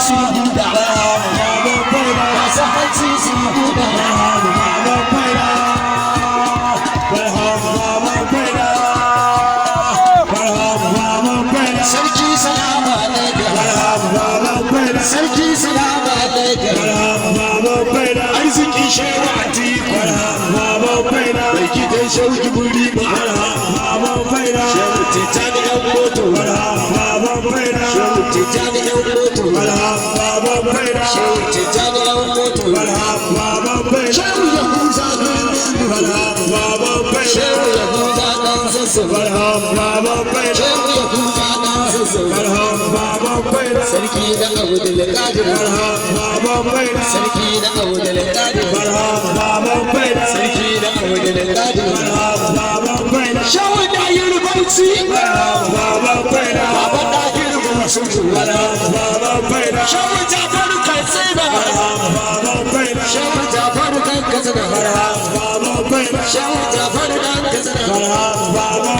sun huda masu hanci sun huda sarki salama alaikum sarki salama alaikum arziki shewa atiku mai gidan shauki buri ma'ana shehu tijjani yan moto shehu tijjani yan moto shehu tijjani yan moto shehu yahuza shehu yahuza dan sassu shehu yahuza dan sassu sarki da abu da lakadir sarki da abu da lakadir sarki da abu da lakadir shawo da yin bauchi baba da yin bauchi shawo jafar katsina shawo jafar kan katsina shawo jafar kan katsina Baba,